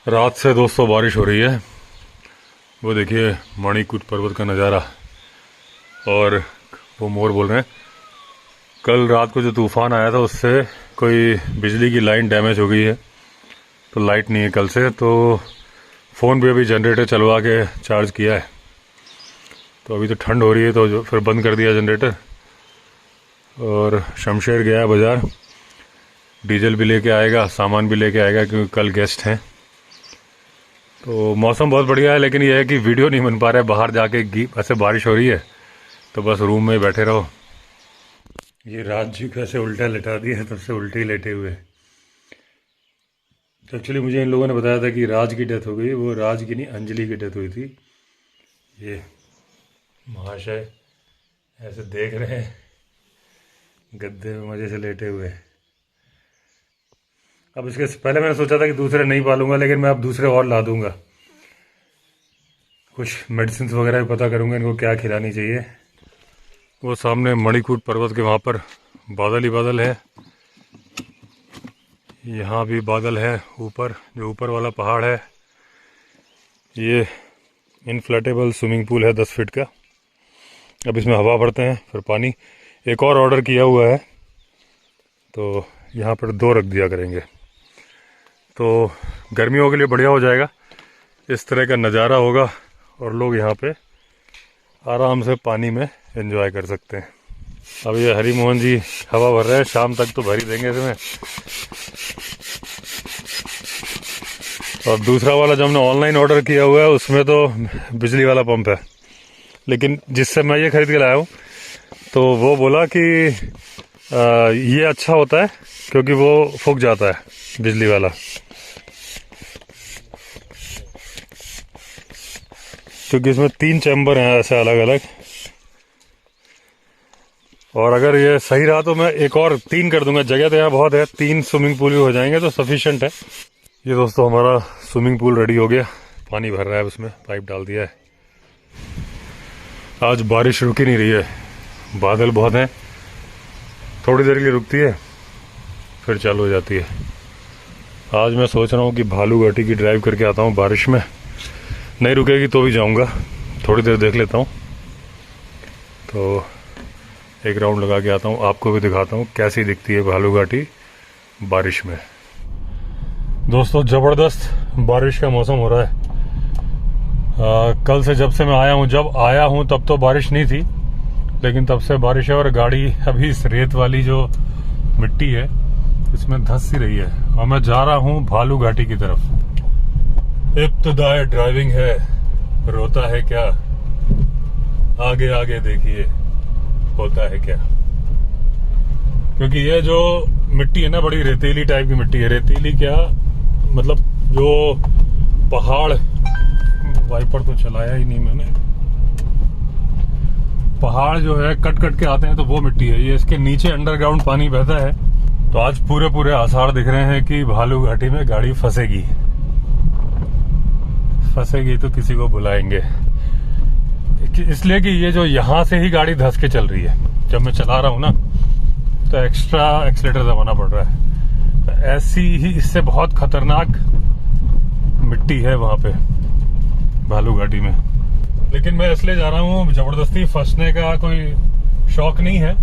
रात से दोस्तों बारिश हो रही है। वो देखिए मणिकूट पर्वत का नज़ारा। और वो मोर बोल रहे हैं कल रात को जो तूफ़ान आया था उससे कोई बिजली की लाइन डैमेज हो गई है, तो लाइट नहीं है कल से। तो फ़ोन भी अभी जनरेटर चलवा के चार्ज किया है, तो अभी तो ठंड हो रही है तो जो फिर बंद कर दिया जनरेटर। और शमशेर गया है बाज़ार, डीजल भी लेके आएगा, सामान भी लेके आएगा क्योंकि कल गेस्ट हैं। तो मौसम बहुत बढ़िया है, लेकिन यह है कि वीडियो नहीं बन पा रहा है। बाहर जाके ऐसे बारिश हो रही है तो बस रूम में बैठे रहो। ये राज जी को ऐसे उल्टा लेटा दिया है, तब से उल्टे ही लेटे हुए। तो एक्चुअली मुझे इन लोगों ने बताया था कि राज की डेथ हो गई। वो राज की नहीं, अंजलि की डेथ हुई थी। ये महाशय ऐसे देख रहे हैं गद्दे में मज़े से लेटे हुए। अब इसके पहले मैंने सोचा था कि दूसरे नहीं पालूंगा, लेकिन मैं अब दूसरे और ला दूंगा। कुछ मेडिसिन वगैरह भी पता करूंगा इनको क्या खिलानी चाहिए। वो सामने मणिकूट पर्वत के वहाँ पर बादल ही बादल है। यहाँ भी बादल है ऊपर, जो ऊपर वाला पहाड़ है। ये इनफ्लेटेबल स्विमिंग पूल है 10 फीट का। अब इसमें हवा भरते हैं फिर पानी। एक और ऑर्डर किया हुआ है, तो यहाँ पर 2 रख दिया करेंगे, तो गर्मियों के लिए बढ़िया हो जाएगा। इस तरह का नज़ारा होगा और लोग यहाँ पे आराम से पानी में एंजॉय कर सकते हैं। अब ये हरी मोहन जी हवा भर रहे हैं, शाम तक तो भर ही देंगे इसमें। और दूसरा वाला जो हमने ऑनलाइन ऑर्डर किया हुआ है उसमें तो बिजली वाला पंप है, लेकिन जिससे मैं ये खरीद के लाया हूँ तो वो बोला कि ये अच्छा होता है क्योंकि वो फूक जाता है बिजली वाला। क्योंकि इसमें 3 चैम्बर हैं ऐसे अलग अलग, और अगर ये सही रहा तो मैं एक और 3 कर दूंगा। जगह तो यहाँ बहुत है, 3 स्विमिंग पूल भी हो जाएंगे तो सफिशिएंट है। ये दोस्तों हमारा स्विमिंग पूल रेडी हो गया, पानी भर रहा है, उसमें पाइप डाल दिया है। आज बारिश रुक ही नहीं रही है, बादल बहुत हैं। थोड़ी देर के लिए रुकती है फिर चालू हो जाती है। आज मैं सोच रहा हूँ कि भालू घाटी की ड्राइव करके आता हूँ बारिश में। नहीं रुकेगी तो भी जाऊँगा, थोड़ी देर देख लेता हूँ, तो एक राउंड लगा के आता हूँ। आपको भी दिखाता हूँ कैसी दिखती है भालू घाटी बारिश में। दोस्तों ज़बरदस्त बारिश का मौसम हो रहा है। कल से जब से मैं आया हूँ, जब आया हूँ तब तो बारिश नहीं थी, लेकिन तब से बारिश है। और गाड़ी अभी इस रेत वाली जो मिट्टी है इसमें धंस सी रही है। और मैं जा रहा हूँ भालू घाटी की तरफ। इब्तिदाई ड्राइविंग है, रोता है क्या, आगे आगे देखिए होता है क्या। क्योंकि ये जो मिट्टी है ना, बड़ी रेतीली टाइप की मिट्टी है। रेतीली क्या मतलब, जो पहाड़, वाइपर तो चलाया ही नहीं मैंने, पहाड़ जो है कट कट के आते हैं तो वो मिट्टी है ये। इसके नीचे अंडरग्राउंड पानी बहता है। तो आज पूरे पूरे आसार दिख रहे हैं कि भालू घाटी में गाड़ी फंसेगी। फंसेगी तो किसी को बुलाएंगे, इसलिए कि ये जो यहाँ से ही गाड़ी धंस के चल रही है। जब मैं चला रहा हूँ ना तो एक्स्ट्रा एक्सीलेटर दबाना पड़ रहा है। तो ऐसी ही इससे बहुत खतरनाक मिट्टी है वहां पे भालू घाटी में। लेकिन मैं इसलिए जा रहा हूँ, जबरदस्ती फंसने का कोई शौक नहीं है,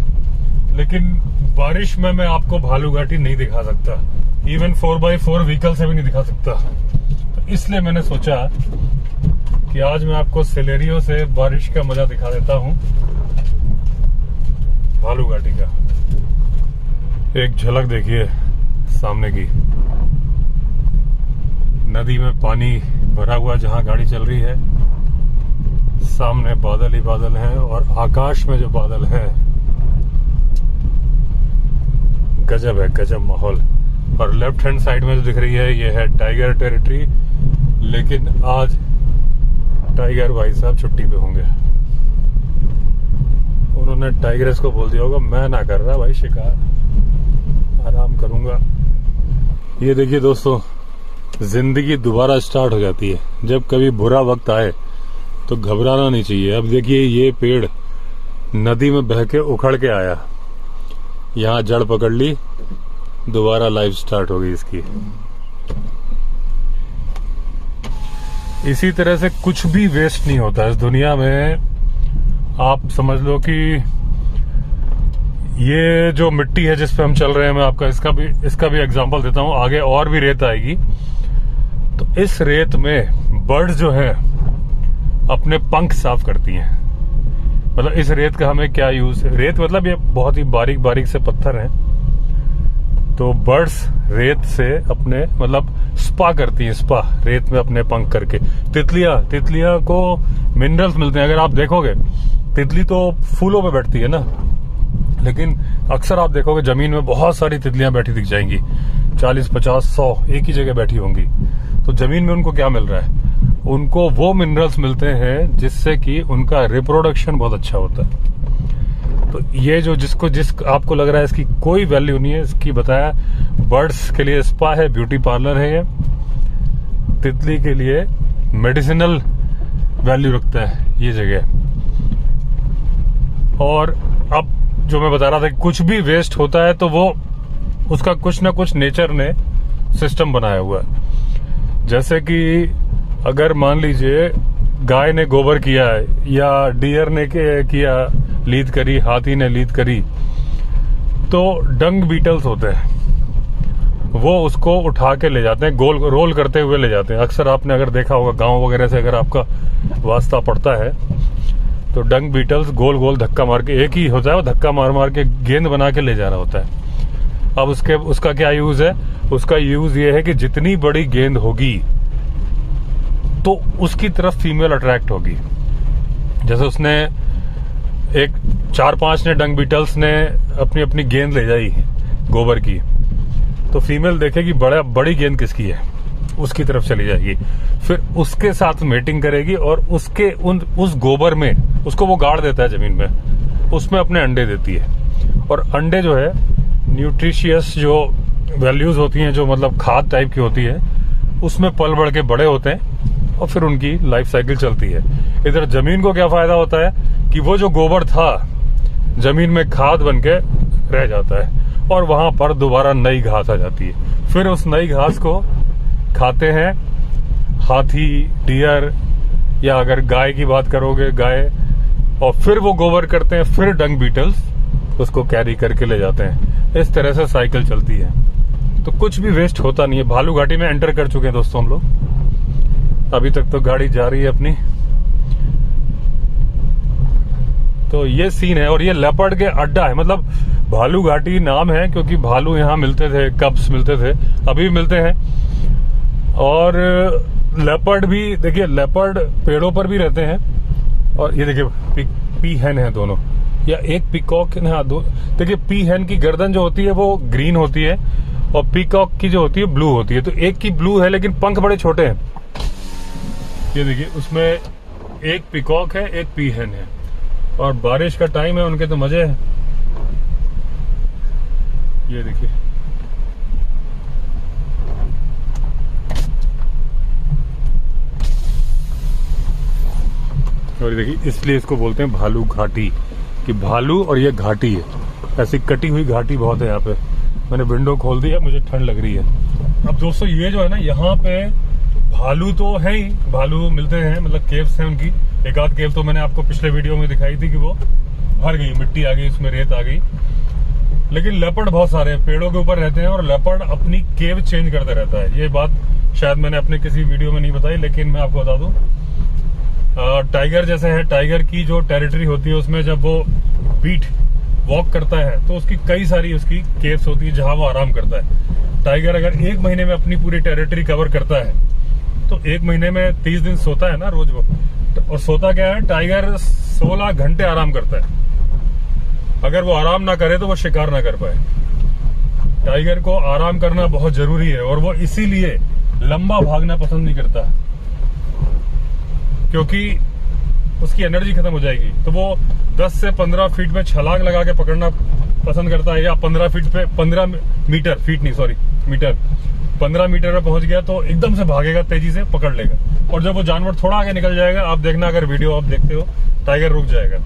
लेकिन बारिश में मैं आपको भालू घाटी नहीं दिखा सकता। इवन 4x4 व्हीकल से भी नहीं दिखा सकता। तो इसलिए मैंने सोचा कि आज मैं आपको सिलेरियो से बारिश का मजा दिखा देता हूँ भालू घाटी का। एक झलक देखिए सामने की, नदी में पानी भरा हुआ जहां गाड़ी चल रही है, सामने बादल ही बादल हैं और आकाश में जो बादल है, गजब है, गजब माहौल। और लेफ्ट हैंड साइड में जो दिख रही है ये है टाइगर टेरिटरी, लेकिन आज टाइगर भाई साहब छुट्टी पे होंगे। उन्होंने टाइगर्स को बोल दिया होगा मैं ना कर रहा भाई शिकार, आराम करूंगा। ये देखिए दोस्तों, जिंदगी दोबारा स्टार्ट हो जाती है। जब कभी बुरा वक्त आए तो घबराना नहीं चाहिए। अब देखिए ये पेड़ नदी में बह के उखड़ के आया, यहाँ जड़ पकड़ ली, दोबारा लाइफ स्टार्ट हो गई इसकी। इसी तरह से कुछ भी वेस्ट नहीं होता इस दुनिया में। आप समझ लो कि ये जो मिट्टी है जिस पे हम चल रहे हैं, मैं आपका इसका भी एग्जांपल देता हूँ। आगे और भी रेत आएगी, तो इस रेत में बर्ड्स जो है अपने पंख साफ करती हैं। मतलब इस रेत का हमें क्या यूज, रेत मतलब ये बहुत ही बारीक बारीक से पत्थर हैं, तो बर्ड्स रेत से अपने मतलब स्पा करती हैं, स्पा रेत में अपने पंख करके। तितलियां को मिनरल्स मिलते हैं। अगर आप देखोगे तितली तो फूलों पे बैठती है ना, लेकिन अक्सर आप देखोगे जमीन में बहुत सारी तितलियां बैठी दिख जाएंगी, 40, 50, 100 एक ही जगह बैठी होंगी। तो जमीन में उनको क्या मिल रहा है? उनको वो मिनरल्स मिलते हैं जिससे कि उनका रिप्रोडक्शन बहुत अच्छा होता है। तो ये जो आपको लग रहा है इसकी कोई वैल्यू नहीं है, इसकी बताया बर्ड्स के लिए स्पा है, ब्यूटी पार्लर है ये। तितली के लिए मेडिसिनल वैल्यू रखता है ये जगह। और अब जो मैं बता रहा था कि कुछ भी वेस्ट होता है तो वो उसका कुछ ना कुछ नेचर ने सिस्टम बनाया हुआ है। जैसे कि अगर मान लीजिए गाय ने गोबर किया है या डियर ने किया, लीद करी, हाथी ने लीद करी, तो डंग बीटल्स होते हैं, वो उसको उठा के ले जाते हैं, गोल रोल करते हुए ले जाते हैं। अक्सर आपने अगर देखा होगा गांव वगैरह से अगर आपका वास्ता पड़ता है तो डंग बीटल्स गोल गोल धक्का मार के, एक ही होता है वो धक्का मार मार के गेंद बना के ले जा रहा होता है। अब उसका क्या यूज है? उसका यूज ये है कि जितनी बड़ी गेंद होगी तो उसकी तरफ फीमेल अट्रैक्ट होगी। जैसे उसने 4-5 ने डंग बीटल्स ने अपनी अपनी गेंद ले जाई गोबर की, तो फीमेल देखेगी बड़ी गेंद किसकी है, उसकी तरफ चली जाएगी, फिर उसके साथ मेटिंग करेगी और उस गोबर में उसको वो गाड़ देता है जमीन में, उसमें अपने अंडे देती है। और अंडे जो है न्यूट्रिशियस जो वैल्यूज होती हैं, जो मतलब खाद टाइप की होती है, उसमें पल बढ़ के बड़े होते हैं और फिर उनकी लाइफ साइकिल चलती है। इधर जमीन को क्या फायदा होता है कि वो जो गोबर था जमीन में खाद बन के रह जाता है और वहां पर दोबारा नई घास आ जाती है। फिर उस नई घास को खाते हैं हाथी, डियर, या अगर गाय की बात करोगे गाय, और फिर वो गोबर करते हैं, फिर डंग बीटल्स उसको कैरी करके ले जाते हैं। इस तरह से साइकिल चलती है। तो कुछ भी वेस्ट होता नहीं है। भालू घाटी में एंटर कर चुके हैं दोस्तों हम लोग, अभी तक तो गाड़ी जा रही है अपनी। तो ये सीन है। और ये लेपर्ड के अड्डा है, मतलब भालू घाटी नाम है क्योंकि भालू यहाँ मिलते थे, कब्स मिलते थे, अभी भी मिलते हैं। और लेपर्ड भी, देखिए लेपर्ड पेड़ों पर भी रहते हैं। और ये देखिए पी हैन है दोनों, या एक पीकॉक, हाँ दो। देखिए पी हैन की गर्दन जो होती है वो ग्रीन होती है और पीकॉक की जो होती है ब्लू होती है। तो एक की ब्लू है लेकिन पंख बड़े छोटे हैं। ये देखिए उसमें एक पीकॉक है, एक पी हैन है, और बारिश का टाइम है, उनके तो मजे हैं। ये देखिए और देखिए इसलिए इसको बोलते हैं भालू घाटी, कि भालू और ये घाटी है, ऐसी कटी हुई घाटी बहुत है यहाँ पे। मैंने विंडो खोल दी है, मुझे ठंड लग रही है। अब दोस्तों ये जो है ना, यहाँ पे भालू तो है ही, भालू मिलते हैं, मतलब केव्स हैं उनकी। एक आध केव तो मैंने आपको पिछले वीडियो में दिखाई थी कि वो भर गई, मिट्टी आ गई, उसमें रेत आ गई। लेकिन लेपर्ड बहुत सारे पेड़ों के ऊपर रहते हैं और लेपर्ड अपनी केव चेंज करता रहता है। ये बात शायद मैंने अपने किसी वीडियो में नहीं बताई, लेकिन मैं आपको बता दूं, टाइगर जैसे है, टाइगर की जो टेरिटरी होती है उसमें जब वो बीट वॉक करता है तो उसकी कई सारी उसकी केव्स होती है जहां वो आराम करता है। टाइगर अगर 1 महीने में अपनी पूरी टेरिटरी कवर करता है तो 1 महीने में 30 दिन सोता है ना रोज वो। और सोता क्या है, टाइगर 16 घंटे आराम करता है। अगर वो आराम ना करे तो वो शिकार ना कर पाए। टाइगर को आराम करना बहुत जरूरी है और वो इसीलिए लंबा भागना पसंद नहीं करता, क्योंकि उसकी एनर्जी खत्म हो जाएगी। तो वो 10 से 15 फीट में छलांग लगा के पकड़ना पसंद करता है, या 15 फीट पे 15 मीटर, फीट नहीं सॉरी मीटर, 15 मीटर में पहुंच गया तो एकदम से भागेगा, तेजी से पकड़ लेगा। और जब वो जानवर थोड़ा आगे निकल जाएगा, आप देखना अगर वीडियो आप देखते हो, टाइगर रुक जाएगा।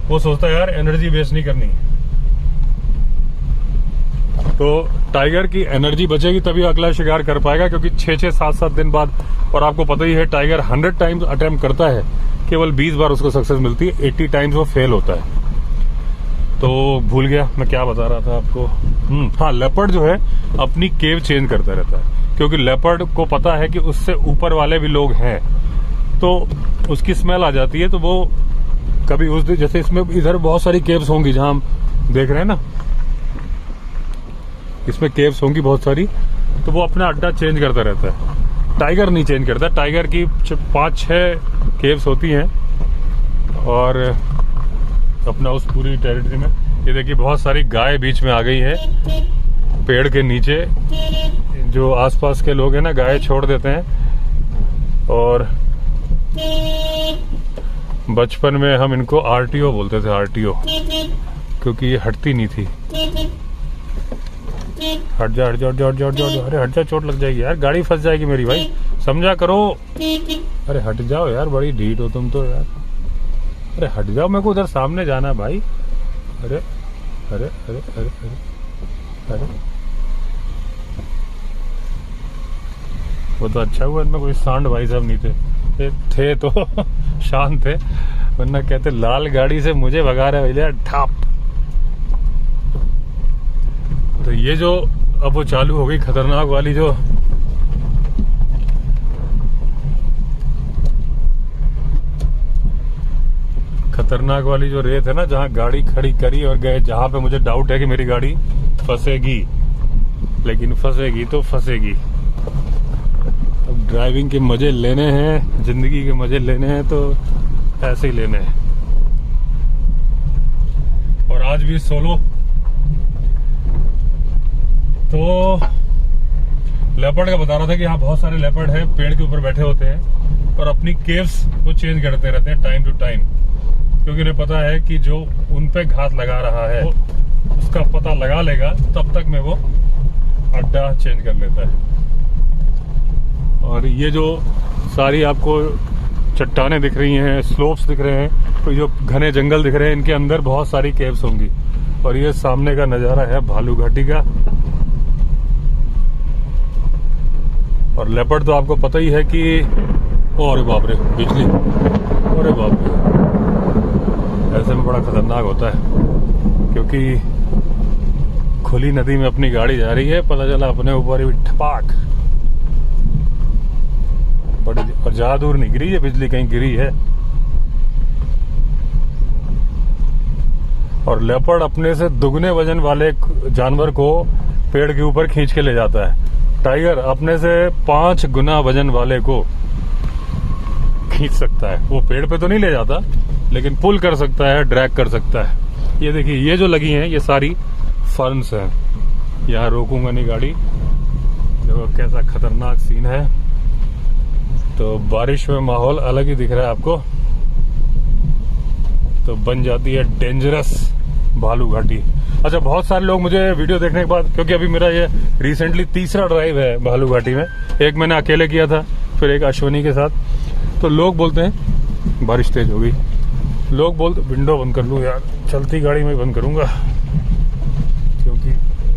वो सोचता है यार एनर्जी वेस्ट नहीं करनी। तो टाइगर की एनर्जी बचेगी तभी अगला शिकार कर पाएगा, क्योंकि 6-6, 7-7 दिन बाद, और आपको पता ही है टाइगर 100 टाइम्स अटेम्प्ट करता है, केवल 20 बार उसको सक्सेस मिलती है, 80 टाइम्स वो फेल होता है। तो भूल गया मैं क्या बता रहा था आपको। हाँ, लेपर्ड जो है अपनी केव चेंज करता रहता है, क्योंकि लेपर्ड को पता है कि उससे ऊपर वाले भी लोग हैं, तो उसकी स्मेल आ जाती है। तो वो कभी उस दिन, जैसे इसमें इधर बहुत सारी केव्स होंगी जहां हम देख रहे हैं ना, इसमें केव्स होंगी बहुत सारी, तो वो अपना अड्डा चेंज करता रहता है। टाइगर नहीं चेंज करता, टाइगर की 5-6 केव्स होती हैं और अपना उस पूरी टेरिटरी में। ये देखिए बहुत सारी गाय बीच में आ गई है पेड़ के नीचे। जो आसपास के लोग हैं ना, गाय छोड़ देते हैं, और बचपन में हम इनको आरटीओ बोलते थे, आरटीओ, क्योंकि ये हटती नहीं थी। हट जा, हट जा, हट जा, हट जा, हट जा, अरे हट जा, चोट लग जाएगी यार, गाड़ी फंस जाएगी मेरी भाई, समझा करो। अरे हट जाओ यार, बड़ी ढीठ हो तुम तो यार, अरे हट जाओ, मेरे को उधर सामने जाना है भाई। अरे अरे अरे अरे अरे अरे, वो तो अच्छा हुआ इनमें कोई सांड भाई साहब नहीं थे तो शांत थे, वरना कहते लाल गाड़ी से मुझे भगा रहे भैया, ठाप। तो ये जो अब वो चालू हो गई खतरनाक वाली, जो खतरनाक वाली जो रेत है ना, जहां गाड़ी खड़ी करी और गए, जहां पे मुझे डाउट है कि मेरी गाड़ी फंसेगी, लेकिन फंसेगी तो फंसेगी। अब ड्राइविंग के मजे लेने हैं, जिंदगी के मजे लेने हैं, तो ऐसे ही लेने हैं। और आज भी सोलो। तो लेपर्ड का बता रहा था कि यहाँ बहुत सारे लेपर्ड हैं, पेड़ के ऊपर बैठे होते हैं और अपनी केव्स वो चेंज करते रहते हैं टाइम टू टाइम, क्योंकि उन्हें पता है कि जो उन पे घात लगा रहा है उसका पता लगा लेगा, तब तक में वो अड्डा चेंज कर लेता है। और ये जो सारी आपको चट्टानें दिख रही हैं, स्लोप्स दिख रहे हैं, तो जो घने जंगल दिख रहे हैं, इनके अंदर बहुत सारी केव्स होंगी। और ये सामने का नजारा है भालू घाटी का। और लेपर्ड तो आपको पता ही है कि, अरे बाप रे बिजली, अरे बाप रे, ऐसे में बड़ा खतरनाक होता है, क्योंकि खुली नदी में अपनी गाड़ी जा रही है, पता चला अपने ऊपर ही ठपाक, बड़ी, और ज्यादा दूर नहीं गिरी है बिजली, कहीं गिरी है। और लेपर्ड अपने से दुगने वजन वाले जानवर को पेड़ के ऊपर खींच के ले जाता है। टाइगर अपने से 5 गुना वजन वाले को खींच सकता है। वो पेड़ पे तो नहीं ले जाता, लेकिन पुल कर सकता है, ड्रैग कर सकता है। ये देखिए, ये जो लगी हैं ये सारी फर्न्स हैं। यहाँ रोकूंगा नहीं गाड़ी, देखो कैसा खतरनाक सीन है। तो बारिश में माहौल अलग ही दिख रहा है आपको। तो बन जाती है डेंजरस भालू घाटी। अच्छा, बहुत सारे लोग मुझे वीडियो देखने के बाद, क्योंकि अभी मेरा ये रिसेंटली तीसरा ड्राइव है भालू घाटी में, एक मैंने अकेले किया था, फिर एक अश्वनी के साथ। तो लोग बोलते हैं, बारिश तेज हो गई, लोग बोलते, विंडो बंद कर लूँ यार, चलती गाड़ी में बंद करूंगा, क्योंकि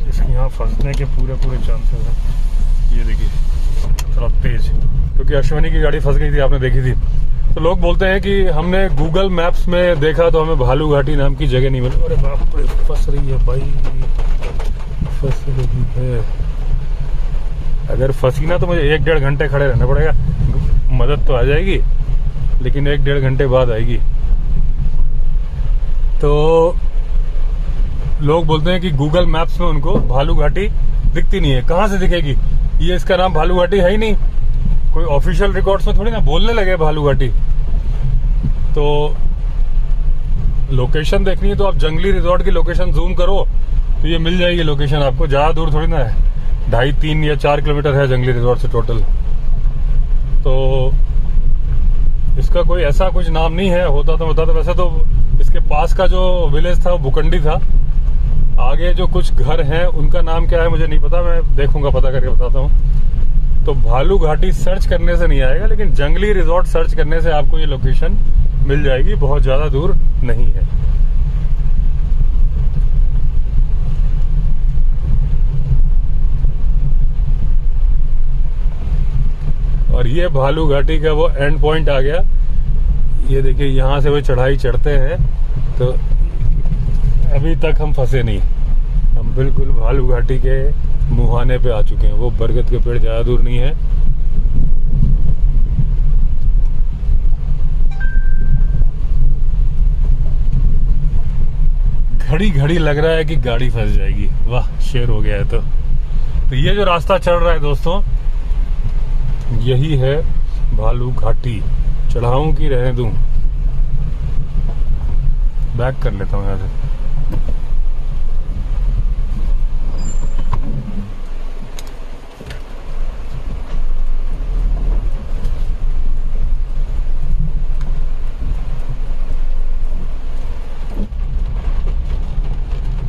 इसके यहाँ फंसने के पूरे चांसेस हैं। ये देखिए थोड़ा तेज, क्योंकि अश्वनी की गाड़ी फंस गई थी, आपने देखी थी। तो लोग बोलते हैं कि हमने गूगल मैप्स में देखा तो हमें भालू घाटी नाम की जगह नहीं मिली। अरे बाप रे, फंस रही है भाई, फंस रही है। अगर फंसी ना तो मुझे 1-1.5 घंटे खड़े रहना पड़ेगा। मदद तो आ जाएगी, लेकिन 1-1.5 घंटे बाद आएगी। तो लोग बोलते हैं कि गूगल मैप्स में उनको भालू घाटी दिखती नहीं है। कहाँ से दिखेगी? ये इसका नाम भालू घाटी है ही नहीं, कोई ऑफिशियल रिकॉर्ड्स में थोड़ी ना बोलने लगे भालू घाटी। तो लोकेशन देखनी है तो आप जंगली रिजॉर्ट की लोकेशन जूम करो तो ये मिल जाएगी लोकेशन आपको। ज्यादा दूर थोड़ी ना है, 2.5-3 या 4 किलोमीटर है जंगली रिजॉर्ट से टोटल। तो इसका कोई ऐसा कुछ नाम नहीं है, होता तो बता। वैसे तो इसके पास का जो विलेज था वो भुकंडी था। आगे जो कुछ घर हैं उनका नाम क्या है मुझे नहीं पता, मैं देखूंगा, पता करके बताता हूँ। तो भालू घाटी सर्च करने से नहीं आएगा, लेकिन जंगली रिजॉर्ट सर्च करने से आपको ये लोकेशन मिल जाएगी, बहुत ज्यादा दूर नहीं है। और ये भालू घाटी का वो एंड पॉइंट आ गया। ये देखिए यहाँ से वो चढ़ाई चढ़ते हैं तो अभी तक हम फंसे नहीं, हम बिल्कुल भालू घाटी के मुहाने पे आ चुके हैं। वो बरगद के पेड़ ज्यादा दूर नहीं है। घड़ी घड़ी लग रहा है कि गाड़ी फंस जाएगी। वाह, शेर हो गया है। तो ये जो रास्ता चल रहा है दोस्तों, यही है भालू घाटी। चढ़ाऊं कि रहने दूं? बैक कर लेता हूं यहाँ से।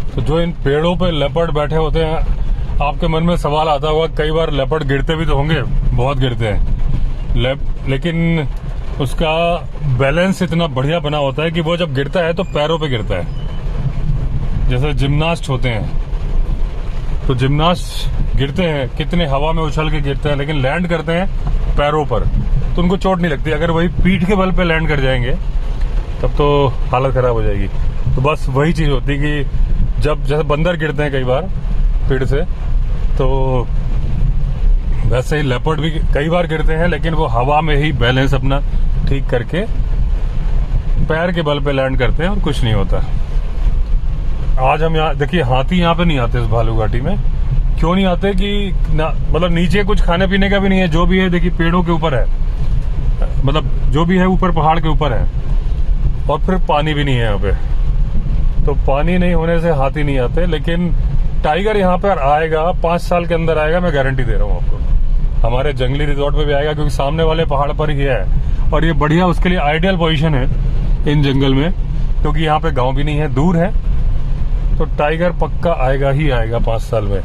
तो जो इन पेड़ों पे लेपर्ड बैठे होते हैं, आपके मन में सवाल आता होगा, कई बार लेपर्ड गिरते भी तो होंगे, बहुत गिरते हैं, लेकिन उसका बैलेंस इतना बढ़िया बना होता है कि वो जब गिरता है तो पैरों पे गिरता है। जैसे जिम्नास्ट होते हैं, तो जिम्नास्ट गिरते हैं, कितने हवा में उछल के गिरते हैं, लेकिन लैंड करते हैं पैरों पर तो उनको चोट नहीं लगती। अगर वही पीठ के बल पे लैंड कर जाएंगे तब तो हालत खराब हो जाएगी। तो बस वही चीज होती है कि जब जैसे बंदर गिरते हैं कई बार पेड़ से, तो वैसे ही लेपर्ड भी कई बार गिरते हैं, लेकिन वो हवा में ही बैलेंस अपना ठीक करके पैर के बल पे लैंड करते हैं और कुछ नहीं होता। आज हम यहाँ देखिए, हाथी यहाँ पे नहीं आते इस भालू घाटी में। क्यों नहीं आते कि मतलब नीचे कुछ खाने पीने का भी नहीं है। जो भी है देखिए पेड़ों के ऊपर है, मतलब जो भी है ऊपर पहाड़ के ऊपर है, और फिर पानी भी नहीं है यहाँ पे। तो पानी नहीं होने से हाथी नहीं आते, लेकिन टाइगर यहाँ पर आएगा, 5 साल के अंदर आएगा, मैं गारंटी दे रहा हूँ आपको। हमारे जंगली रिजॉर्ट पे भी आएगा, क्योंकि सामने वाले पहाड़ पर ही है और ये बढ़िया उसके लिए आइडियल पोजीशन है इन जंगल में, क्योंकि यहाँ पे गांव भी नहीं है, दूर है। तो टाइगर पक्का आएगा ही आएगा 5 साल में।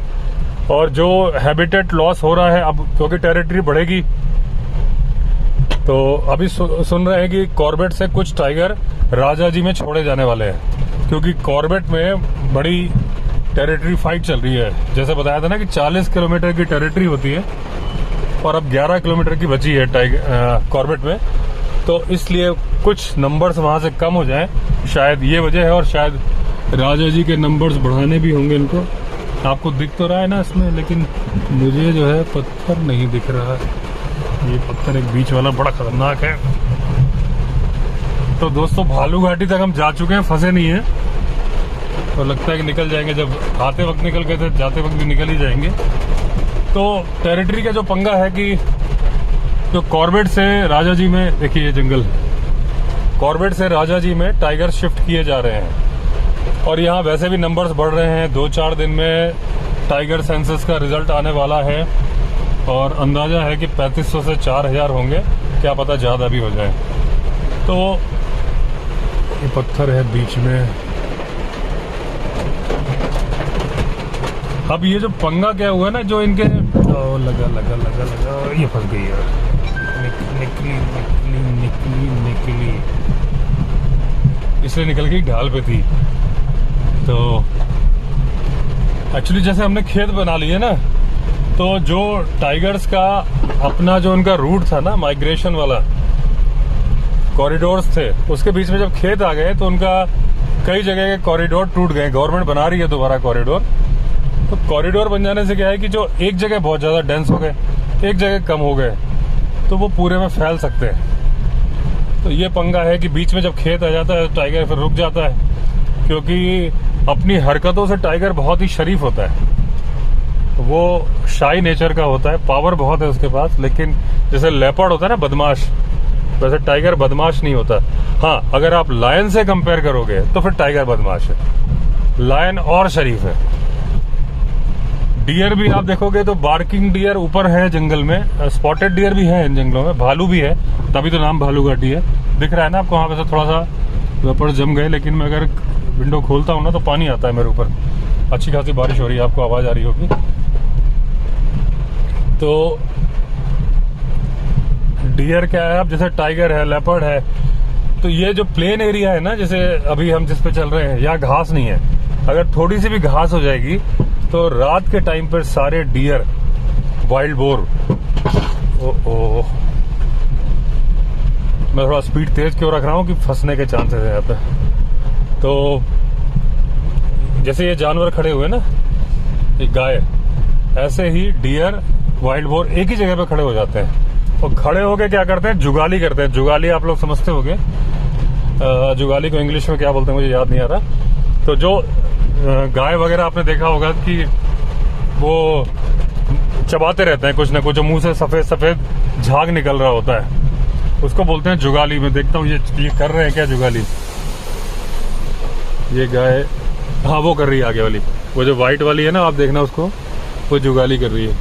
और जो हैबिटेट लॉस हो रहा है अब, क्योंकि टेरिटरी बढ़ेगी, तो अभी सुन रहे हैं कि कॉर्बेट से कुछ टाइगर राजाजी में छोड़े जाने वाले हैं, क्योंकि कॉर्बेट में बड़ी टेरिटरी फाइट चल रही है। जैसे बताया था ना कि 40 किलोमीटर की टेरिटरी होती है और अब 11 किलोमीटर की बची है कॉर्बेट में। तो इसलिए कुछ नंबर्स वहां से कम हो जाएं, शायद ये वजह है। और शायद राजा जी के नंबर्स बढ़ाने भी होंगे इनको। आपको दिख तो रहा है ना इसमें, लेकिन मुझे जो है पत्थर नहीं दिख रहा है। ये पत्थर एक बीच वाला बड़ा खतरनाक है। तो दोस्तों भालू घाटी तक हम जा चुके हैं, फंसे नहीं है, और लगता है कि निकल जाएंगे। जब आते वक्त निकल गए थे, जाते वक्त भी निकल ही जाएंगे। तो टेरिटरी का जो पंगा है कि जो कॉर्बेट से राजा जी में, देखिए ये जंगल, कॉर्बेट से राजा जी में टाइगर शिफ्ट किए जा रहे हैं, और यहाँ वैसे भी नंबर्स बढ़ रहे हैं। 2-4 दिन में टाइगर सेंसस का रिजल्ट आने वाला है, और अंदाजा है कि 3500 से 4000 होंगे, क्या पता ज्यादा भी हो जाए। तो ये पत्थर है बीच में। अब ये जो पंगा क्या हुआ ना, जो इनके लगा लगा लगा लगा, ये फंस गई यार, निकली निकली निकली निकली, इसलिए निकल गई, ढाल पे थी। तो एक्चुअली जैसे हमने खेत बना लिए ना, तो जो टाइगर्स का अपना जो उनका रूट था ना, माइग्रेशन वाला कॉरिडोर्स थे, उसके बीच में जब खेत आ गए तो उनका कई जगह के कॉरिडोर टूट गए। गवर्नमेंट बना रही है दोबारा कॉरिडोर। तो कॉरिडोर बन जाने से क्या है कि जो एक जगह बहुत ज्यादा डेंस हो गए, एक जगह कम हो गए, तो वो पूरे में फैल सकते हैं। तो ये पंगा है कि बीच में जब खेत आ जाता है तो टाइगर फिर रुक जाता है, क्योंकि अपनी हरकतों से टाइगर बहुत ही शरीफ होता है। वो शाई नेचर का होता है, पावर बहुत है उसके पास। लेकिन जैसे लेपर्ड होता है ना बदमाश, वैसे टाइगर बदमाश नहीं होता। हाँ, अगर आप लायन से कंपेयर करोगे तो फिर टाइगर बदमाश है, लायन और शरीफ है। डियर भी आप देखोगे तो बार्किंग डियर ऊपर है जंगल में, स्पॉटेड डियर भी है इन जंगलों में, भालू भी है, तभी तो नाम भालू घाटी है। दिख रहा है ना आपको, वहां पे से थोड़ा सा वेपर जम गए, लेकिन मैं अगर विंडो खोलता हूँ ना तो पानी आता है मेरे ऊपर। अच्छी खासी बारिश हो रही है, आपको आवाज आ रही होगी। तो डियर क्या है, अब जैसे टाइगर है, लेपर्ड है, तो ये जो प्लेन एरिया है ना, जैसे अभी हम जिस पे चल रहे हैं, यहाँ घास नहीं है। अगर थोड़ी सी भी घास हो जाएगी तो रात के टाइम पर सारे डियर, वाइल्ड बोर, ओ मैं थोड़ा स्पीड तेज क्यों रख रहा हूँ कि फंसने के चांसेस है यहाँ पे। तो जैसे ये जानवर खड़े हुए ना, एक गाय, ऐसे ही डियर, वाइल्ड बोर एक ही जगह पे खड़े हो जाते हैं और खड़े होके क्या करते हैं, जुगाली करते हैं। जुगाली आप लोग समझते होंगे, जुगाली को इंग्लिश में क्या बोलते हैं मुझे याद नहीं आ रहा। तो जो गाय वगैरह आपने देखा होगा कि वो चबाते रहते हैं कुछ ना कुछ, जो मुंह से सफेद सफेद झाग निकल रहा होता है, उसको बोलते हैं जुगाली। मैं देखता हूँ ये कर रहे हैं क्या जुगाली। ये गाय, हाँ वो कर रही है आगे वाली, वो जो व्हाइट वाली है ना, आप देखना उसको, वो जुगाली कर रही है।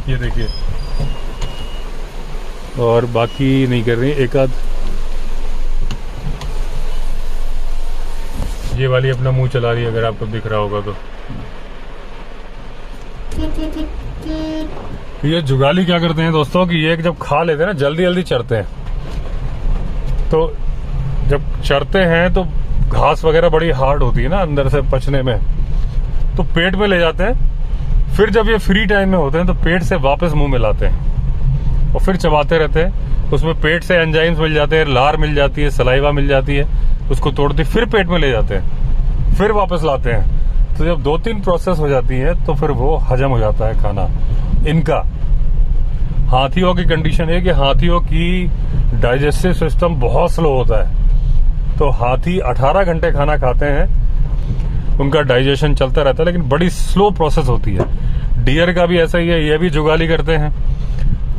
ये देखिए, और बाकी नहीं कर रही। एक आध ये वाली अपना मुंह चला रही है, अगर आपको दिख रहा होगा तो। ये जुगाली क्या करते हैं दोस्तों कि ये जब खा लेते हैं ना, जल्दी जल्दी चरते हैं। तो जब चरते हैं तो घास वगैरह बड़ी हार्ड होती है ना अंदर से पचने में, तो पेट में ले जाते हैं। फिर जब ये फ्री टाइम में होते हैं तो पेट से वापस मुंह में लाते हैं और फिर चबाते रहते हैं। उसमें पेट से एंजाइम्स मिल जाते हैं, लार मिल जाती है, सलाइवा मिल जाती है, उसको तोड़ते फिर पेट में ले जाते हैं, फिर वापस लाते हैं। तो जब 2-3 प्रोसेस हो जाती है तो फिर वो हजम हो जाता है खाना इनका। हाथियों की कंडीशन है कि हाथियों की डाइजेस्टिव सिस्टम बहुत स्लो होता है। तो हाथी 18 घंटे खाना खाते हैं, उनका डाइजेशन चलता रहता है, लेकिन बड़ी स्लो प्रोसेस होती है। डियर का भी ऐसा ही है, ये भी जुगाली करते हैं।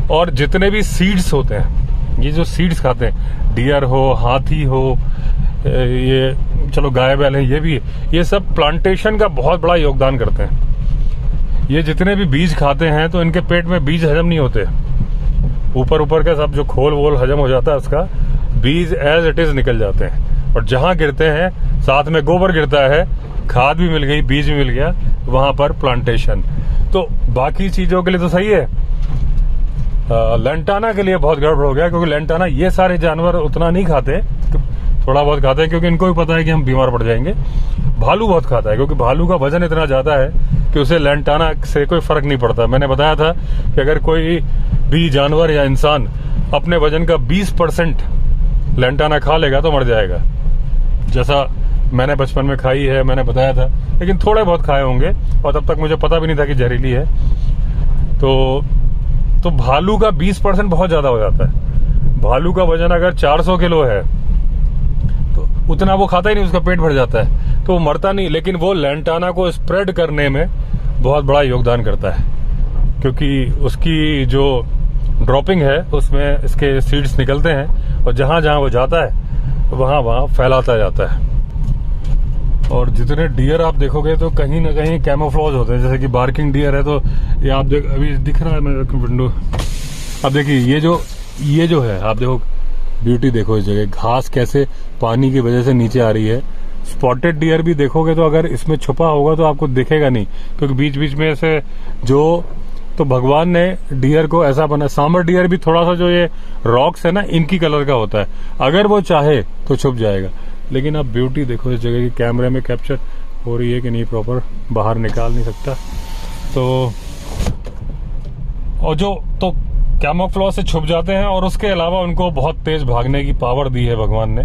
और जितने भी सीड्स होते हैं, ये जो सीड्स खाते हैं, डियर हो, हाथी हो, ये चलो गाय बैल है, ये भी, ये सब प्लांटेशन का बहुत बड़ा योगदान करते हैं। ये जितने भी बीज खाते हैं तो इनके पेट में बीज हजम नहीं होते, ऊपर का सब जो खोल वोल हजम हो जाता है उसका, बीज एज इट इज निकल जाते हैं। और जहां गिरते हैं, साथ में गोबर गिरता है, खाद भी मिल गई, बीज भी मिल गया, वहां पर प्लांटेशन। तो बाकी चीजों के लिए तो सही है, लेंटाना के लिए बहुत गड़बड़ हो गया, क्योंकि लेंटाना ये सारे जानवर उतना नहीं खाते, थोड़ा बहुत खाते हैं, क्योंकि इनको भी पता है कि हम बीमार पड़ जाएंगे। भालू बहुत खाता है, क्योंकि भालू का वजन इतना ज्यादा है कि उसे लेंटाना से कोई फर्क नहीं पड़ता। मैंने बताया था कि अगर कोई भी जानवर या इंसान अपने वजन का 20% लेंटाना खा लेगा तो मर जाएगा। जैसा मैंने बचपन में खाई है, मैंने बताया था, लेकिन थोड़े बहुत खाए होंगे और तब तक मुझे पता भी नहीं था कि जहरीली है। तो भालू का 20% बहुत ज्यादा हो जाता है। भालू का वजन अगर 400 किलो है तो उतना वो खाता ही नहीं, उसका पेट भर जाता है, तो वो मरता नहीं। लेकिन वो लेंटाना को स्प्रेड करने में बहुत बड़ा योगदान करता है, क्योंकि उसकी जो ड्रॉपिंग है उसमें इसके सीड्स निकलते हैं और जहां जहां वो जाता है वहां फैलाता जाता है। और जितने डियर आप देखोगे तो कहीं ना कहीं कैमोफ्लेज होते हैं, जैसे कि बार्किंग डियर है, तो ये आप अभी दिख रहा है मेरे विंडो, अब देखिए ये जो है, आप देखो ब्यूटी देखो इस जगह, घास कैसे पानी की वजह से नीचे आ रही है। स्पॉटेड डियर भी देखोगे तो अगर इसमें छुपा होगा तो आपको दिखेगा नहीं, क्योंकि बीच बीच में ऐसे तो भगवान ने डियर को ऐसा बना। सांबर डियर भी थोड़ा सा जो ये रॉक्स है ना, इनकी कलर का होता है, अगर वो चाहे तो छुप जाएगा। लेकिन अब ब्यूटी देखो इस जगह की, कैमरे में कैप्चर हो रही है कि नहीं, प्रॉपर बाहर निकाल नहीं सकता। तो कैमोफ्लेज से छुप जाते हैं, और उसके अलावा उनको बहुत तेज भागने की पावर दी है भगवान ने।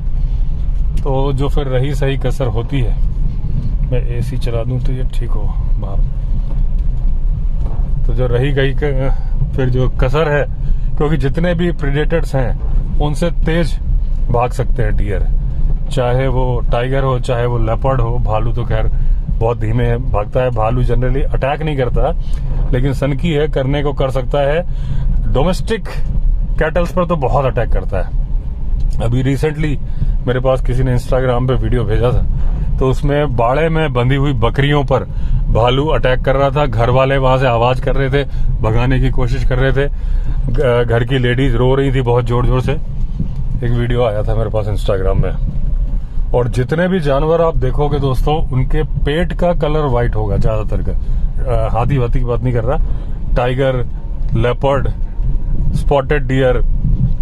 तो जो फिर रही सही कसर होती है, मैं एसी चला दूं तो ये ठीक हो बाहर, तो जो रही गई फिर जो कसर है, क्योंकि जितने भी प्रेडेटर्स हैं उनसे तेज भाग सकते हैं डियर, चाहे वो टाइगर हो, चाहे वो लेपर्ड हो। भालू तो खैर बहुत धीमे भागता है, भालू जनरली अटैक नहीं करता, लेकिन सनकी है, करने को कर सकता है। डोमेस्टिक कैटल्स पर तो बहुत अटैक करता है। अभी रिसेंटली मेरे पास किसी ने इंस्टाग्राम पे वीडियो भेजा था, तो उसमें बाड़े में बंधी हुई बकरियों पर भालू अटैक कर रहा था। घर वाले वहां से आवाज कर रहे थे, भगाने की कोशिश कर रहे थे, घर की लेडीज रो रही थी बहुत जोर जोर से। एक वीडियो आया था मेरे पास इंस्टाग्राम में। और जितने भी जानवर आप देखोगे दोस्तों, उनके पेट का कलर व्हाइट होगा ज्यादातर का। हाथी वाथी की बात नहीं कर रहा, tiger, leopard, spotted deer,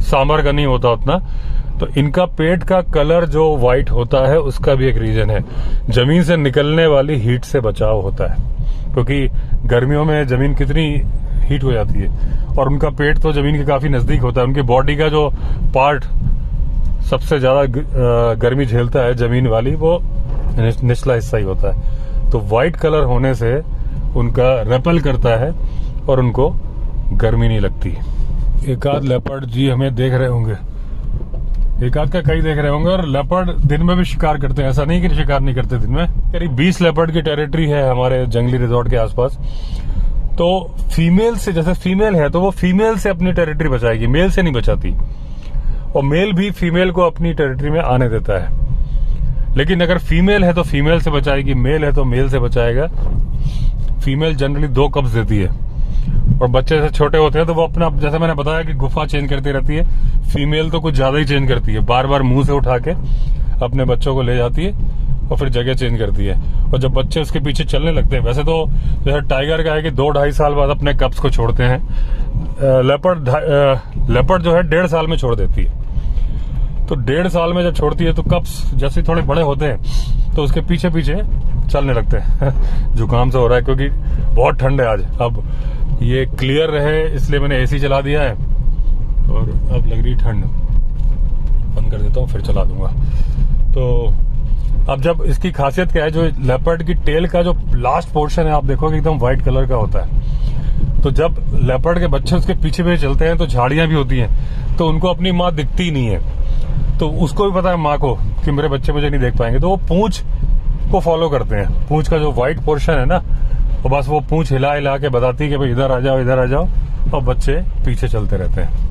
sambar का नहीं होता उतना। तो इनका पेट का कलर जो व्हाइट होता है, उसका भी एक रीजन है, जमीन से निकलने वाली हीट से बचाव होता है। क्योंकि गर्मियों में जमीन कितनी हीट हो जाती है। और उनका पेट तो जमीन के काफी नजदीक होता है। उनकी बॉडी का जो पार्ट सबसे ज्यादा गर्मी झेलता है जमीन वाली, वो निचला हिस्सा ही होता है। तो व्हाइट कलर होने से उनका रेपल करता है और उनको गर्मी नहीं लगती। एक आध लेपर्ड जी हमें देख रहे होंगे, एक आध का कई देख रहे होंगे। और लेपर्ड दिन में भी शिकार करते हैं, ऐसा नहीं कि शिकार नहीं करते दिन में। करीब 20 लेपर्ड की टेरिटरी है हमारे जंगली रिजॉर्ट के आसपास। तो फीमेल से, जैसे फीमेल है तो वो फीमेल से अपनी टेरिटरी बचाएगी, मेल से नहीं बचाती। और मेल भी फीमेल को अपनी टेरिटरी में आने देता है। लेकिन अगर फीमेल है तो फीमेल से बचाएगी, मेल है तो मेल से बचाएगा। फीमेल जनरली 2 कप्स देती है। और बच्चे से छोटे होते हैं तो वो अपना, जैसे मैंने बताया कि गुफा चेंज करती रहती है, फीमेल तो कुछ ज्यादा ही चेंज करती है। बार बार मुंह से उठा के अपने बच्चों को ले जाती है और फिर जगह चेंज करती है। और जब बच्चे उसके पीछे चलने लगते हैं, वैसे तो जैसे टाइगर का है कि 2-2.5 साल बाद अपने कप्स को छोड़ते हैं, लेपर्ड जो है 1.5 साल में छोड़ देती है। तो 1.5 साल में जब छोड़ती है तो कप्स जैसे थोड़े बड़े होते हैं तो उसके पीछे पीछे चलने लगते हैं। जुकाम से हो रहा है क्योंकि बहुत ठंड है आज। अब ये क्लियर रहे इसलिए मैंने एसी चला दिया है और अब लग रही ठंड, बंद कर देता हूँ फिर चला दूंगा। तो अब जब इसकी खासियत क्या है, जो लेपर्ड की टेल का जो लास्ट पोर्शन है आप देखोगे एकदम व्हाइट कलर का होता है। तो जब लेपर्ड के बच्चे उसके पीछे पीछे चलते हैं तो झाड़ियां भी होती हैं, तो उनको अपनी माँ दिखती नहीं है। तो उसको भी पता है माँ को कि मेरे बच्चे मुझे नहीं देख पाएंगे, तो वो पूंछ को फॉलो करते हैं। पूंछ का जो व्हाइट पोर्शन है ना, तो बस वो पूंछ हिला हिला के बताती है कि भाई इधर आ जाओ, इधर आ जाओ, और बच्चे पीछे चलते रहते हैं।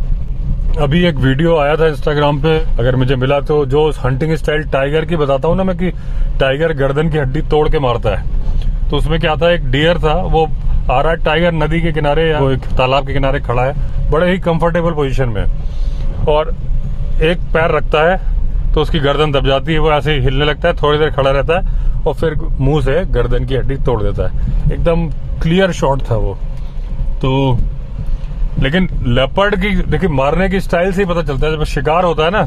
अभी एक वीडियो आया था इंस्टाग्राम पे, अगर मुझे मिला तो, जो हंटिंग स्टाइल टाइगर की बताता हूँ ना मैं, कि टाइगर गर्दन की हड्डी तोड़ के मारता है। तो उसमें क्या था, एक डियर था, वो आ रहा है, टाइगर नदी के किनारे या वो एक तालाब के किनारे खड़ा है, बड़े ही कंफर्टेबल पोजीशन में, और एक पैर रखता है तो उसकी गर्दन दब जाती है, वो ऐसे ही हिलने लगता है, थोड़ी देर खड़ा रहता है और फिर मुंह से गर्दन की हड्डी तोड़ देता है। एकदम क्लियर शॉट था वो। तो लेकिन लेपर्ड की देखिए मारने की स्टाइल से ही पता चलता है, जब शिकार होता है ना,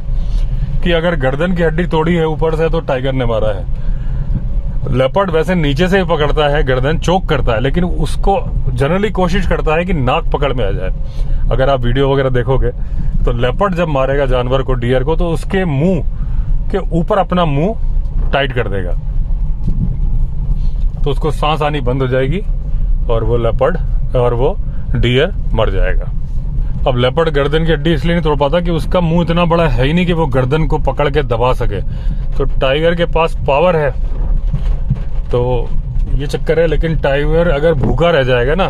कि अगर गर्दन की हड्डी तोड़ी है ऊपर से तो टाइगर ने मारा है। लेपर्ड वैसे नीचे से ही पकड़ता है, गर्दन चोक करता है, लेकिन उसको जनरली कोशिश करता है कि नाक पकड़ में आ जाए। अगर आप वीडियो वगैरह देखोगे तो लेपर्ड जब मारेगा जानवर को, डियर को, तो उसके मुंह के ऊपर अपना मुंह टाइट कर देगा, तो उसको सांस आनी बंद हो जाएगी और वो लेपर्ड और वो डियर मर जाएगा। अब लेपर्ड गर्दन की हड्डी इसलिए नहीं तोड़ पाता कि उसका मुंह इतना बड़ा है ही नहीं कि वो गर्दन को पकड़ के दबा सके। तो टाइगर के पास पावर है, तो ये चक्कर है। लेकिन टाइगर अगर भूखा रह जाएगा ना,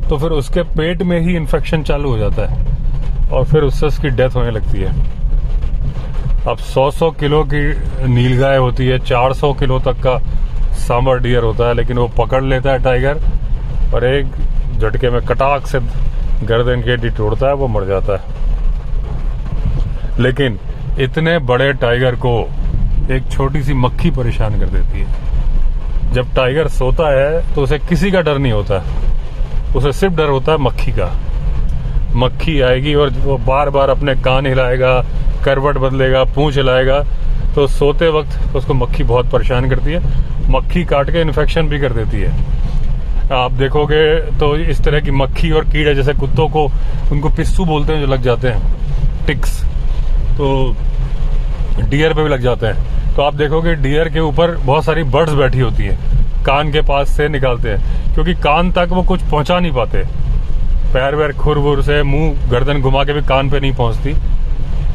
तो फिर उसके पेट में ही इन्फेक्शन चालू हो जाता है और फिर उससे उसकी डेथ होने लगती है। अब 100-100 किलो की नीलगाय होती है, 400 किलो तक का सांबर डियर होता है, लेकिन वो पकड़ लेता है टाइगर और एक झटके में कटाक से गर्दन की हड्डी तोड़ता है, वो मर जाता है। लेकिन इतने बड़े टाइगर को एक छोटी सी मक्खी परेशान कर देती है। जब टाइगर सोता है तो उसे किसी का डर नहीं होता, उसे सिर्फ डर होता है मक्खी का। मक्खी आएगी और वो बार बार अपने कान हिलाएगा, करवट बदलेगा, पूंछ हिलाएगा, तो सोते वक्त उसको मक्खी बहुत परेशान करती है। मक्खी काट के इन्फेक्शन भी कर देती है। आप देखोगे तो इस तरह की मक्खी और कीड़े, जैसे कुत्तों को उनको पिस्सू बोलते हैं, जो लग जाते हैं, टिक्स, तो डियर पे भी लग जाते हैं। तो आप देखोगे डियर के ऊपर बहुत सारी बर्ड्स बैठी होती हैं, कान के पास से निकालते हैं, क्योंकि कान तक वो कुछ पहुंचा नहीं पाते, पैर वैर खुर वुर से, मुंह गर्दन घुमा के भी कान पे नहीं पहुंचती।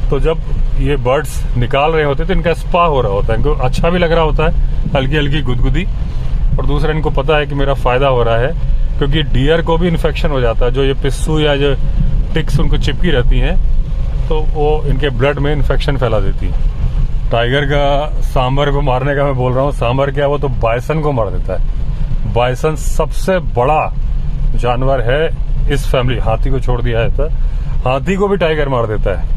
तो जब ये बर्ड्स निकाल रहे होते तो इनका स्पा हो रहा होता है, इनको अच्छा भी लग रहा होता है, हल्की हल्की गुदगुदी, और दूसरा इनको पता है कि मेरा फायदा हो रहा है, क्योंकि डियर को भी इन्फेक्शन हो जाता है। जो ये पिस्सू या जो टिक्स उनको चिपकी रहती हैं, तो वो इनके ब्लड में इन्फेक्शन फैला देती है। टाइगर का सांबर को मारने का मैं बोल रहा हूँ, सांबर क्या, वो तो बाइसन को मार देता है। बाइसन सबसे बड़ा जानवर है इस फैमिली, हाथी को छोड़ दिया है तो हाथी को भी टाइगर मार देता है।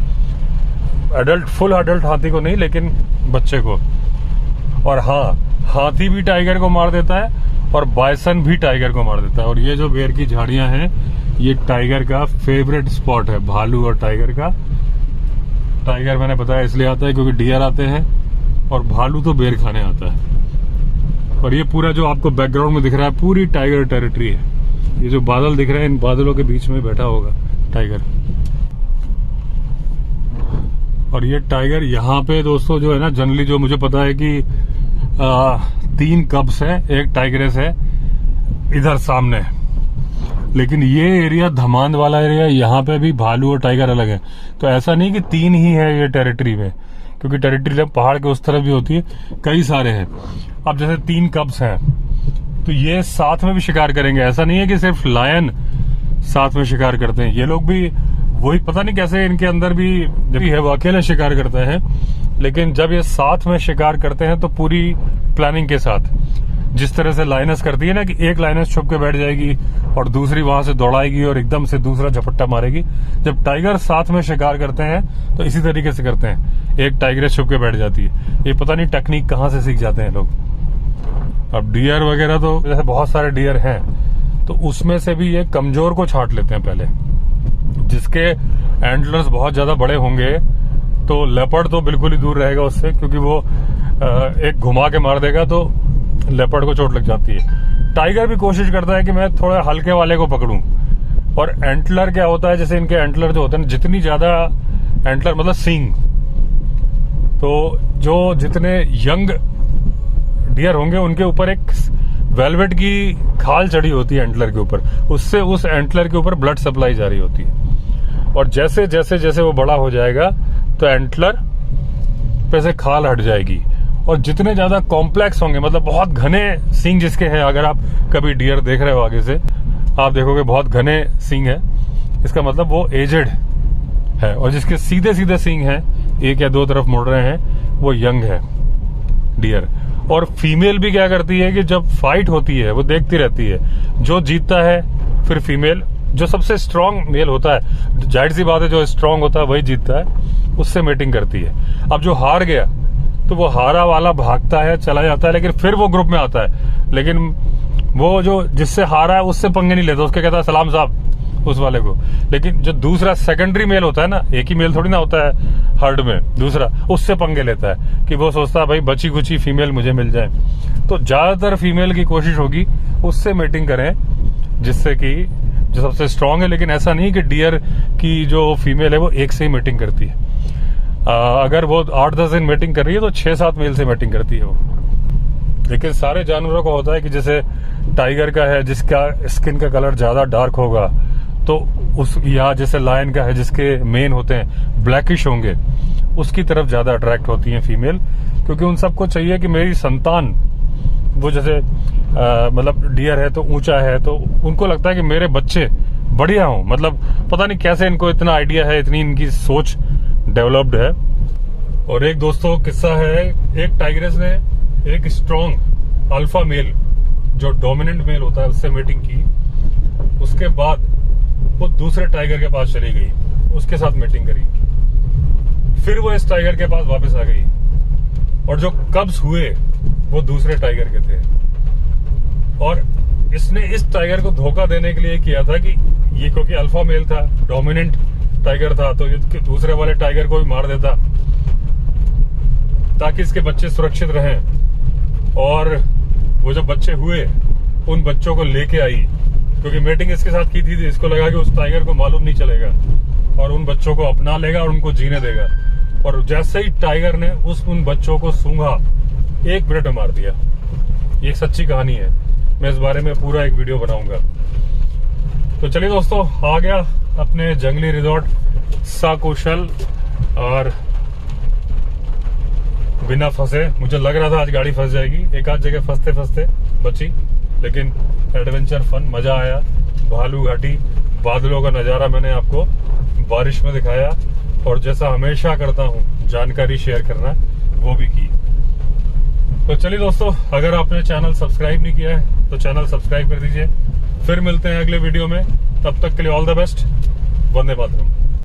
एडल्ट, फुल एडल्ट हाथी को नहीं, लेकिन बच्चे को। और हाँ, हाथी भी टाइगर को मार देता है और बाइसन भी टाइगर को मार देता है। और ये जो बेर की झाड़ियां हैं, ये टाइगर का फेवरेट स्पॉट है, भालू और टाइगर का। टाइगर मैंने बताया इसलिए आता है क्योंकि डियर आते हैं, और भालू तो बेर खाने आता है। और ये पूरा जो आपको बैकग्राउंड में दिख रहा है, पूरी टाइगर टेरिटरी है। ये जो बादल दिख रहे हैं, इन बादलों के बीच में बैठा होगा टाइगर। और ये टाइगर यहाँ पे दोस्तों जो है ना, जनरली जो मुझे पता है कि 3 कब्स है, एक टाइगरेस है इधर सामने। लेकिन ये एरिया धमांद वाला एरिया, यहाँ पे भी भालू और टाइगर अलग है। तो ऐसा नहीं कि 3 ही है ये टेरिटरी में, क्योंकि टेरिटरी पहाड़ के उस तरफ भी होती है, कई सारे हैं। अब जैसे 3 कब्स हैं तो ये साथ में भी शिकार करेंगे। ऐसा नहीं है कि सिर्फ लायन साथ में शिकार करते हैं, ये लोग भी वही, पता नहीं कैसे इनके अंदर भी है, वो अकेले शिकार करते हैं। लेकिन जब ये साथ में शिकार करते हैं तो पूरी प्लानिंग के साथ, जिस तरह से लाइनस करती है ना कि एक लाइनस छुप के बैठ जाएगी और दूसरी वहां से दौड़ाएगी और एकदम से दूसरा झपट्टा मारेगी। जब टाइगर साथ में शिकार करते हैं तो इसी तरीके से करते हैं, एक टाइगरेस छुप के बैठ जाती है। ये पता नहीं टेक्निक कहाँ से सीख जाते हैं लोग। अब डियर वगैरह तो जैसे बहुत सारे डियर हैं, तो उसमें से भी ये कमजोर को छांट लेते हैं पहले। जिसके एंटलर्स बहुत ज्यादा बड़े होंगे तो लेपर्ड तो बिल्कुल ही दूर रहेगा उससे, क्योंकि वो एक घुमा के मार देगा तो लेपर्ड को चोट लग जाती है। टाइगर भी कोशिश करता है कि मैं थोड़ा हल्के वाले को पकड़ूं। और एंटलर क्या होता है, जैसे इनके एंटलर जो होते हैं, जितनी ज्यादा एंटलर मतलब सींग, तो जो जितने यंग डियर होंगे उनके ऊपर एक वेलवेट की खाल चढ़ी होती है एंटलर के ऊपर, उससे उस एंटलर के ऊपर ब्लड सप्लाई जारी होती है। और जैसे जैसे जैसे वो बड़ा हो जाएगा तो एंटलर पे से खाल हट जाएगी। और जितने ज्यादा कॉम्प्लेक्स होंगे, मतलब बहुत घने सींग जिसके हैं, अगर आप कभी डियर देख रहे हो आगे से, आप देखोगे बहुत घने सींग है, इसका मतलब वो एजेड है। और जिसके सीधे सीधे सींग हैं, 1 या 2 तरफ मुड़ रहे हैं, वो यंग है डियर। और फीमेल भी क्या करती है कि जब फाइट होती है वो देखती रहती है, जो जीतता है फिर फीमेल, जो सबसे स्ट्रांग मेल होता है, जाहिर सी बात है जो स्ट्रांग होता है वही जीतता है, उससे मेटिंग करती है। अब जो हार गया तो वो हारा वाला भागता है, चला जाता है, लेकिन फिर वो ग्रुप में आता है। लेकिन वो जो जिससे हारा है उससे पंगे नहीं लेता, उसके कहता है सलाम साहब उस वाले को। लेकिन जो दूसरा सेकेंडरी मेल होता है ना, एक ही मेल थोड़ी ना होता है हर्ड में, दूसरा उससे पंगे लेता है कि वो सोचता है भाई बची कुची फीमेल मुझे मिल जाए। तो ज्यादातर फीमेल की कोशिश होगी उससे मेटिंग करें, जिससे कि जो सबसे स्ट्रांग है। लेकिन ऐसा नहीं कि डियर की जो फीमेल है वो एक से ही मेटिंग करती है। अगर वो 8-10 दिन मेटिंग कर रही है तो 6-7 मेल से मेटिंग करती है वो। लेकिन सारे जानवरों का होता है कि जैसे टाइगर का है जिसका स्किन का कलर ज्यादा डार्क होगा, तो उस, या जैसे लायन का है जिसके मेन होते हैं ब्लैकिश होंगे, उसकी तरफ ज्यादा अट्रैक्ट होती है फीमेल। क्योंकि उन सबको चाहिए कि मेरी संतान, वो जैसे मतलब डियर है तो ऊंचा है, तो उनको लगता है कि मेरे बच्चे बढ़िया हों। मतलब पता नहीं कैसे इनको इतना आइडिया है, इतनी इनकी सोच डेवलप्ड है। और एक दोस्तों किस्सा है, एक टाइग्रेस ने एक स्ट्रॉन्ग अल्फा मेल जो डोमिनेंट मेल होता है उससे मीटिंग की। उसके बाद वो दूसरे टाइगर के पास चली गई, उसके साथ मीटिंग करी, फिर वो इस टाइगर के पास वापस आ गई। और जो कब्स हुए वो दूसरे टाइगर के थे। और इसने इस टाइगर को धोखा देने के लिए किया था कि ये क्योंकि अल्फा मेल था, डोमिनेंट टाइगर था, तो ये दूसरे वाले टाइगर को भी मार देता ताकि इसके बच्चे सुरक्षित रहें। और वो जब बच्चे हुए उन बच्चों को लेके आई, क्योंकि मीटिंग इसके साथ की थी, इसको लगा कि उस टाइगर को मालूम नहीं चलेगा और उन बच्चों को अपना लेगा और उनको जीने देगा। और जैसे ही टाइगर ने उन बच्चों को सूंघा, 1 मिनट में मार दिया। ये एक सच्ची कहानी है, मैं इस बारे में पूरा एक वीडियो बनाऊंगा। तो चलिए दोस्तों, आ गया अपने जंगली रिजॉर्ट सकुशल और बिना फंसे। मुझे लग रहा था आज गाड़ी फंस जाएगी, एक आध जगह फंसते फंसते बची, लेकिन एडवेंचर फन, मजा आया। भालू घाटी, बादलों का नजारा मैंने आपको बारिश में दिखाया, और जैसा हमेशा करता हूँ जानकारी शेयर करना वो भी की। तो चलिए दोस्तों, अगर आपने चैनल सब्सक्राइब नहीं किया है तो चैनल सब्सक्राइब कर दीजिए। फिर मिलते हैं अगले वीडियो में, तब तक के लिए all the best. Vande Mataram.